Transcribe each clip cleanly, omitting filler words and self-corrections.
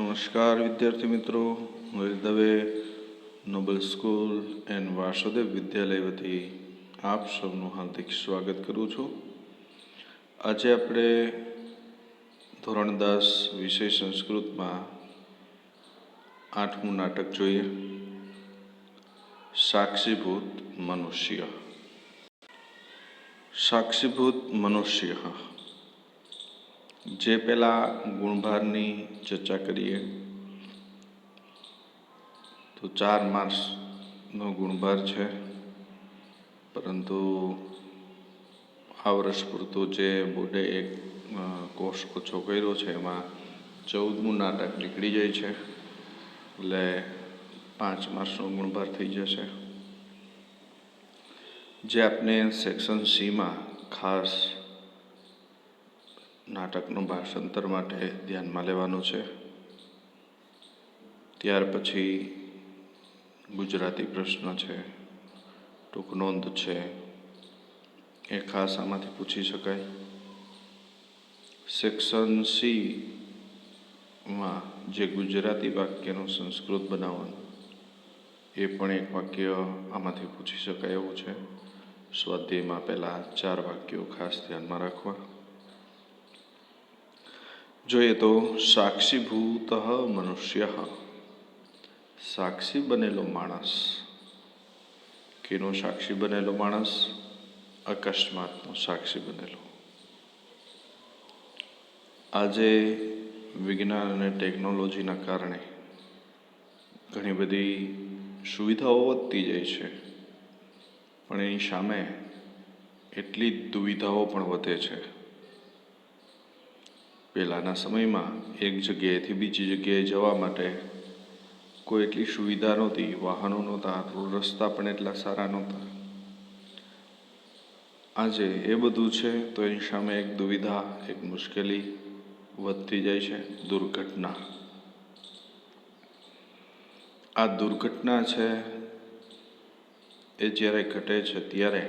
નમસ્કાર વિદ્યાર્થી મિત્રો, હું Dave Noble school and Vasudev વિદ્યાલય વતી આપ સૌનું હાર્દિક સ્વાગત કરું છું. આજે આપણે ધોરણ 10 વિષય સંસ્કૃતમાં 8મું નાટક જોઈએ, સાક્ષીભૂત મનુષ્ય. સાક્ષીભૂત મનુષ્ય. જે પહેલા ગુણભારની ચર્ચા કરીએ તો 4 માર્ક્સનો ગુણભાર છે, પરંતુ આ વર્ષ પૂરતું જે બોર્ડે એક કોર્સ ઓછો કર્યો છે એમાં 14મું નાટક નીકળી જાય છે, એટલે 5 માર્ક્સનો ગુણભાર થઈ જશે. જે આપને સેક્શન સીમાં ખાસ નાટકનું ભાષાંતર માટે ધ્યાનમાં લેવાનું છે. ત્યાર પછી ગુજરાતી પ્રશ્ન છે, ટૂંક નોંધ છે, એ ખાસ આમાંથી પૂછી શકાય. સેક્શન સીમાં જે ગુજરાતી વાક્યનું સંસ્કૃત બનાવવાનું, એ પણ એક વાક્ય આમાંથી પૂછી શકાય એવું છે. સ્વાધ્યાયમાં પહેલાં 4 વાક્યો ખાસ ધ્યાનમાં રાખવા. જોઈએ તો સાક્ષીભૂત મનુષ્ય. સાક્ષી બનેલો માણસ. કેનો સાક્ષી બનેલો માણસ? અકસ્માતનો સાક્ષી બનેલો. આજે વિજ્ઞાન અને ટેકનોલોજીના કારણે ઘણી બધી સુવિધાઓ વધતી જાય છે, પણ એની સામે એટલી જ દુવિધાઓ પણ વધે છે. પહેલાંના સમયમાં એક જગ્યાએથી બીજી જગ્યાએ જવા માટે કોઈ એટલી સુવિધા નહોતી, વાહનો નહોતા, રોડ રસ્તા પણ એટલા સારા નહોતા. આજે એ બધું છે, તો એની સામે એક દુવિધા, એક મુશ્કેલી વધતી જાય છે: દુર્ઘટના. આ દુર્ઘટના છે એ જ્યારે ઘટે છે ત્યારે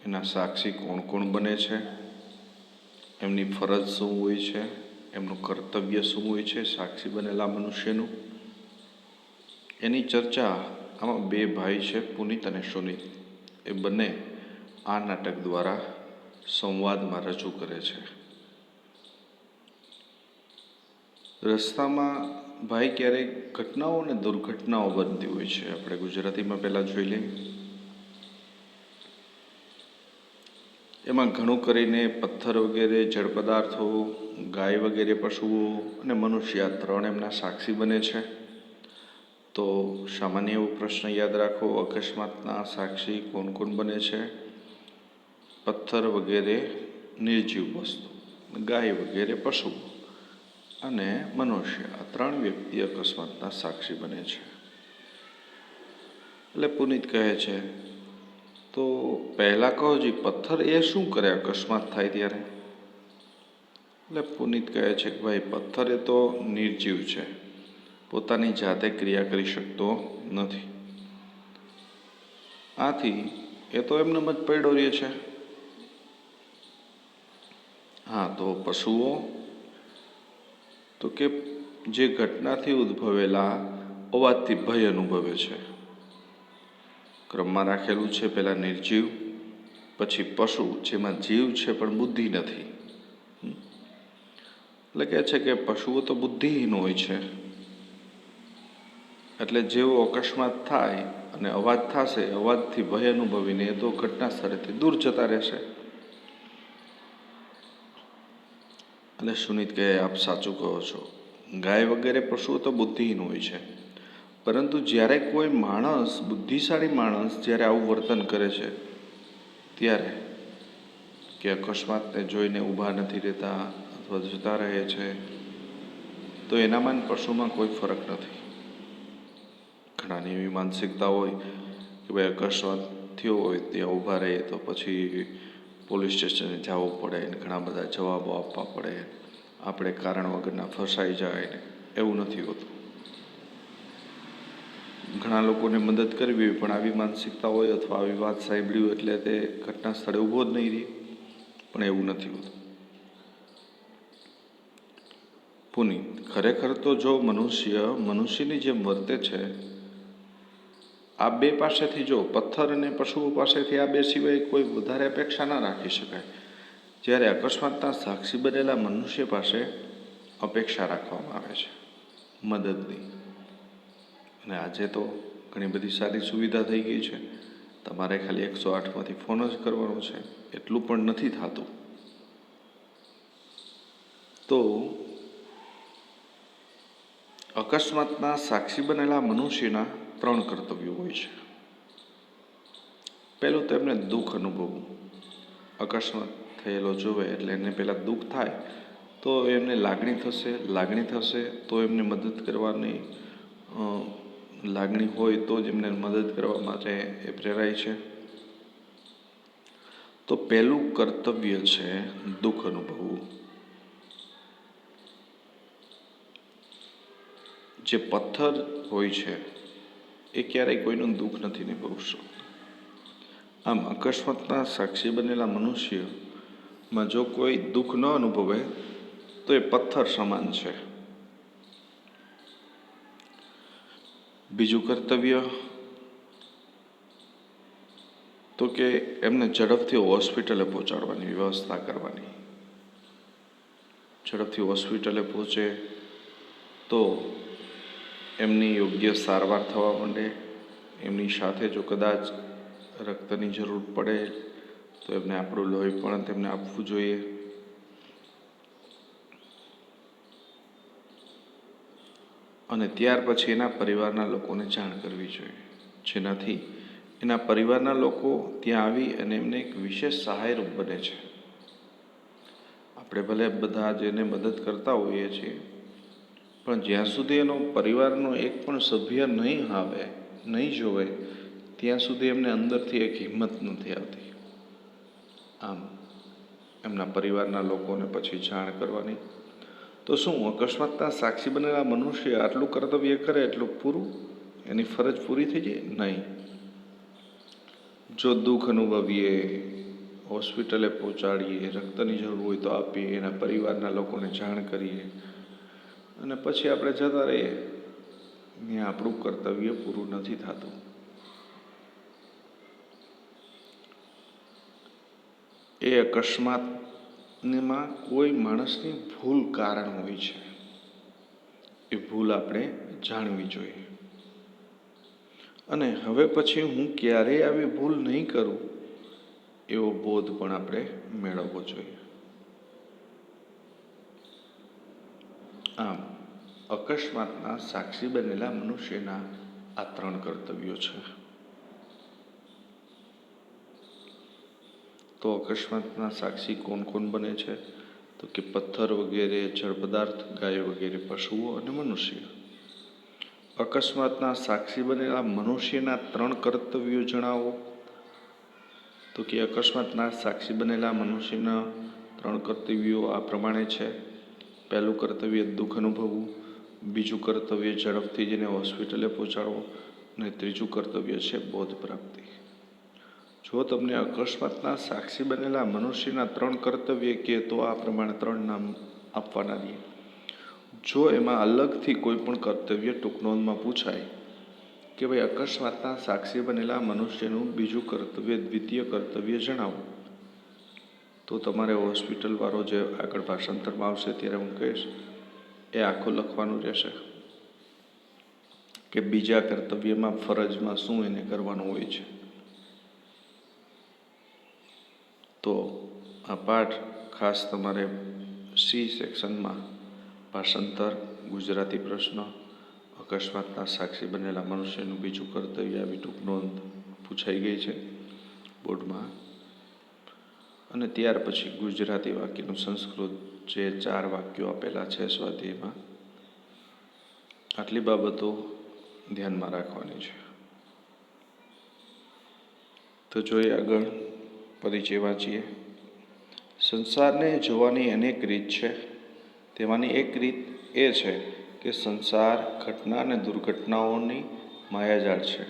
એના સાક્ષી કોણ કોણ બને છે, એમની ફરજ શું હોય છે, એમનું કર્તવ્ય શું હોય છે સાક્ષી બનેલા મનુષ્યનું, એની ચર્ચા આમાં 2 ભાઈ છે, પુનિત અને સુનિત. એ બંને આ નાટક દ્વારા સંવાદમાં રજૂ કરે છે. રસ્તામાં ભાઈ ક્યારેક ઘટનાઓ અને દુર્ઘટનાઓ બનતી હોય છે. આપણે ગુજરાતીમાં પહેલાં જોઈ લઈએ. એમાં ઘણું કરીને પથ્થર વગેરે, જળ પદાર્થો, ગાય વગેરે પશુઓ અને મનુષ્ય, આ 3 એમના સાક્ષી બને છે. તો સામાન્ય એવો પ્રશ્ન યાદ રાખો: અકસ્માતના સાક્ષી કોણ કોણ બને છે? પથ્થર વગેરે નિર્જીવ વસ્તુ, ગાય વગેરે પશુ અને મનુષ્ય, આ 3 વ્યક્તિ અકસ્માતના સાક્ષી બને છે. એટલે પુનિત કહે છે, તો પહેલાં કહો જી, પથ્થર એ શું કરે અકસ્માત થાય ત્યારે? એટલે પુનિત કહે છે કે ભાઈ, પથ્થર એ તો નિર્જીવ છે, પોતાની જાતે ક્રિયા કરી શકતો નથી. આથી એ તો એમનેમ જ પડ્યો રહે છે. હા, તો પશુઓ? તો કે જે ઘટનાથી ઉદ્ભવેલા અવાજથી ભય અનુભવે છે. ક્રમમાં રાખેલું છે: પહેલાં નિર્જીવ, પછી પશુ જેમાં જીવ છે પણ બુદ્ધિ નથી. એટલે કહે છે કે પશુઓ તો બુદ્ધિહીન હોય છે, એટલે જેવો અકસ્માત થાય અને અવાજ થશે, અવાજથી ભય અનુભવીને એ તો ઘટના સ્થળેથી દૂર જતા રહેશે. એટલે સુનિત કહે, આપ સાચું કહો છો, ગાય વગેરે પશુઓ તો બુદ્ધિહીન હોય છે, પરંતુ જ્યારે કોઈ માણસ, બુદ્ધિશાળી માણસ જ્યારે આવું વર્તન કરે છે ત્યારે, કે અકસ્માતને જોઈને ઊભા નથી રહેતા અથવા જતા રહે છે, તો એનામાં પશુમાં કોઈ ફરક નથી. ઘણાની એવી માનસિકતા હોય કે ભાઈ અકસ્માત થયો હોય ત્યાં ઊભા રહીએ તો પછી પોલીસ સ્ટેશને જવું પડે ને ઘણા બધા જવાબો આપવા પડે, આપણે કારણ વગરના ફસાઈ જાય ને, એવું નથી હોતું. ઘણા લોકોને મદદ કરવી હોય, પણ આવી માનસિકતા હોય અથવા આવી વાત સાંભળી હોય એટલે તે ઘટના સ્થળે ઊભો જ નહીં રહે, પણ એવું નથી હોતું. પુનિત, ખરેખર તો જો મનુષ્યની જેમ વર્તે છે, આ બે પાસેથી જો પથ્થર અને પશુઓ પાસેથી આ બે સિવાય કોઈ વધારે અપેક્ષા ના રાખી શકાય, જ્યારે અકસ્માતના સાક્ષી બનેલા મનુષ્ય પાસે અપેક્ષા રાખવામાં આવે છે મદદની. અને આજે તો ઘણી બધી સારી સુવિધા થઈ ગઈ છે. તમારે ખાલી 108માંથી ફોન જ કરવાનો છે, એટલું પણ નથી થતું. તો અકસ્માતના સાક્ષી બનેલા મનુષ્યના 3 કર્તવ્યો હોય છે. પહેલું તો એમને દુઃખ અનુભવવું. અકસ્માત થયેલો જોવે એટલે એને પહેલાં દુઃખ થાય, તો એમને લાગણી થશે તો એમને મદદ કરવાની લાગણી હોય તો જ એમને મદદ કરવા માટે એ પ્રેરાય છે. તો પહેલું કર્તવ્ય છે દુઃખ અનુભવવું. જે પથ્થર હોય છે એ ક્યારેય કોઈનું દુઃખ નથી અનુભવી શકતો. આમ અકસ્માતના સાક્ષી બનેલા મનુષ્યમાં જો કોઈ દુઃખ ન અનુભવે તો એ પથ્થર સમાન છે. બીજું કર્તવ્ય તો કે એમને ઝડપથી હોસ્પિટલે પહોંચાડવાની વ્યવસ્થા કરવાની. ઝડપથી હોસ્પિટલે પહોંચે તો એમની યોગ્ય સારવાર થવા માંડે. એમની સાથે જો કદાચ રક્તની જરૂર પડે તો એમને આપણું લોહી પણ તેમને આપવું જોઈએ. અને ત્યાર પછી એના પરિવારના લોકોને જાણ કરવી જોઈએ, જેનાથી એના પરિવારના લોકો ત્યાં આવી અને એમને એક વિશેષ સહાયરૂપ બને છે. આપણે ભલે બધા જેને મદદ કરતા હોઈએ છીએ, પણ જ્યાં સુધી એનો પરિવારનો એક પણ સભ્ય નહીં જોવે ત્યાં સુધી એમને અંદરથી એક હિંમત નથી આવતી. આમ એમના પરિવારના લોકોને પછી જાણ કરવાની. તો શું અકસ્માતના સાક્ષી બનેલા મનુષ્ય આટલું કર્તવ્ય કરે એટલું પૂરું, એની ફરજ પૂરી થઈ જાય? નહીં. જો દુઃખ અનુભવીએ, હોસ્પિટલે પહોંચાડીએ, રક્તની જરૂર હોય તો આપીએ, એના પરિવારના લોકોને જાણ કરીએ અને પછી આપણે જતા રહીએ, ત્યાં આપણું કર્તવ્ય પૂરું નથી થતું. એ અકસ્માતમાં કોઈ માણસની ભૂલ કારણ હોય છે. એ ભૂલ આપણે જાણવી જોઈએ અને હવે પછી હું ક્યારેય આવી ભૂલ નહીં કરું એવો બોધ પણ આપણે મેળવવો જોઈએ. આમ અકસ્માતના સાક્ષી બનેલા મનુષ્યના આ 3 કર્તવ્યો છે. તો અકસ્માતના સાક્ષી કોણ બને છે? તો કે પથ્થર વગેરે જળ પદાર્થ, ગાય વગેરે પશુઓ અને મનુષ્ય. અકસ્માતના સાક્ષી બનેલા મનુષ્યના 3 કર્તવ્યો જણાવો. તો કે અકસ્માતના સાક્ષી બનેલા મનુષ્યના 3 કર્તવ્યો આ પ્રમાણે છે. પહેલું કર્તવ્ય દુઃખ અનુભવવું, બીજું કર્તવ્ય ઝડપથી જઈને હોસ્પિટલે પહોંચાડવો અને ત્રીજું કર્તવ્ય છે બોધ પ્રાપ્તિ. જો તમને અકસ્માતના સાક્ષી બનેલા મનુષ્યના 3 કર્તવ્ય કહે તો આ પ્રમાણે 3 નામ આપવાના દઈએ. જો એમાં અલગથી કોઈ પણ કર્તવ્ય ટૂંકનોંધમાં પૂછાય કે ભાઈ અકસ્માતના સાક્ષી બનેલા મનુષ્યનું બીજું કર્તવ્ય, દ્વિતીય કર્તવ્ય જણાવો, તો તમારે હોસ્પિટલવાળો જે આગળ ભાષાંતરમાં આવશે ત્યારે હું કહીશ એ આખું લખવાનું રહેશે કે બીજા કર્તવ્યમાં ફરજમાં શું એને કરવાનું હોય છે. તો આ પાઠ ખાસ તમારે સી સેક્શનમાં ભાષાંતર, ગુજરાતી પ્રશ્ન, અકસ્માતના સાક્ષી બનેલા મનુષ્યનું બીજું કર્તવ્ય આવી ટૂંક નોંધ પૂછાઈ ગઈ છે બોર્ડમાં. અને ત્યાર પછી ગુજરાતી વાક્યનું સંસ્કૃત જે 4 વાક્યો આપેલા છે સ્વાધ્યાયમાં, આટલી બાબતો ધ્યાનમાં રાખવાની છે. તો જોઈએ આગળ પરિચય વાંચીએ. સંસારને જોવાની અનેક રીત છે. તેમાંની એક રીત એ છે કે સંસાર ઘટના અને દુર્ઘટનાઓની માયાજાળ છે.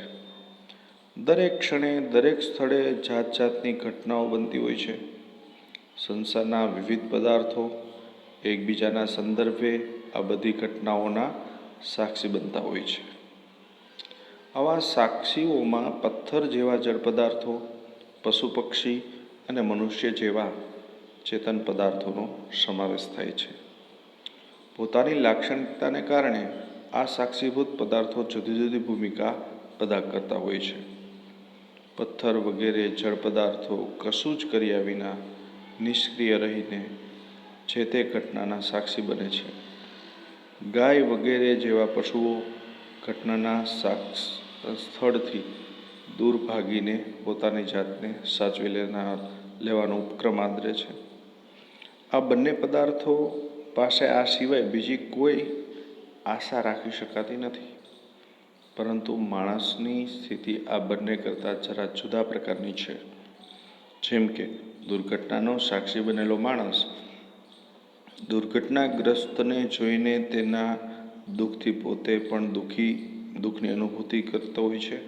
દરેક ક્ષણે દરેક સ્થળે જાત જાતની ઘટનાઓ બનતી હોય છે. સંસારના વિવિધ પદાર્થો એકબીજાના સંદર્ભે આ બધી ઘટનાઓના સાક્ષી બનતા હોય છે. આવા સાક્ષીઓમાં પથ્થર જેવા જળ પદાર્થો, પશુ પક્ષી અને મનુષ્ય જેવા ચેતન પદાર્થોનો સમાવેશ થાય છે. પોતાની લાક્ષણિકતાને કારણે આ સાક્ષીભૂત પદાર્થો જુદી જુદી ભૂમિકા અદા કરતા હોય છે. પથ્થર વગેરે જળ પદાર્થો કશું જ કર્યા વિના નિષ્ક્રિય રહીને જે તે ઘટનાના સાક્ષી બને છે. ગાય વગેરે જેવા પશુઓ ઘટનાના સ્થળથી દૂર ભાગીને પોતાની જાતને સાચવી લેવાનો ઉપક્રમ આદરે છે. આ બંને પદાર્થો પાસે આ સિવાય બીજી કોઈ આશા રાખી શકાતી નથી. પરંતુ માણસની સ્થિતિ આ બંને કરતાં જરા જુદા પ્રકારની છે. જેમ કે દુર્ઘટનાનો સાક્ષી બનેલો માણસ દુર્ઘટનાગ્રસ્તને જોઈને તેના દુઃખથી પોતે પણ દુઃખની અનુભૂતિ કરતો હોય છે.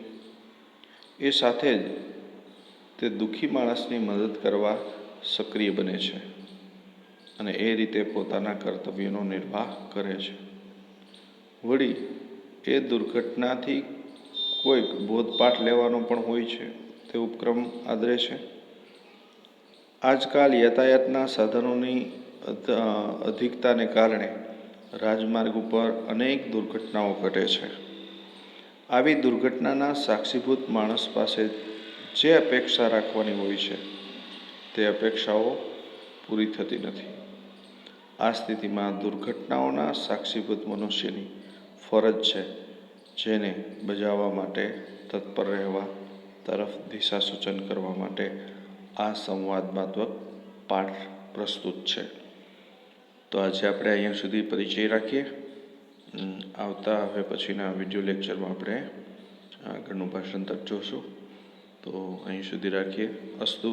એ સાથે જ તે દુઃખી માણસની મદદ કરવા સક્રિય બને છે અને એ રીતે પોતાના કર્તવ્યનો નિર્વાહ કરે છે. વળી એ દુર્ઘટનાથી કોઈક બોધપાઠ લેવાનો પણ હોય છે તે ઉપક્રમ આદરે છે. આજકાલ યાતાયાતના સાધનોની અધિકતાને કારણે રાજમાર્ગ ઉપર અનેક દુર્ઘટનાઓ ઘટે છે. આવી દુર્ઘટનાના સાક્ષીભૂત માણસ પાસે જે અપેક્ષા રાખવાની હોય છે તે અપેક્ષાઓ પૂરી થતી નથી. આ સ્થિતિમાં દુર્ઘટનાઓના સાક્ષીભૂત મનુષ્યની ફરજ છે જેને બજાવવા માટે તત્પર રહેવા તરફ દિશા સૂચન કરવા માટે આ સંવાદાત્મક પાઠ પ્રસ્તુત છે. તો આજે આપણે અહીંયા સુધી પરિચય રાખીએ. આવતા હવે પછીના વિડીયો લેક્ચરમાં આપણે આગળનું ભાષાંતર જોશું. તો અહીં સુધી રાખીએ. અસ્તુ.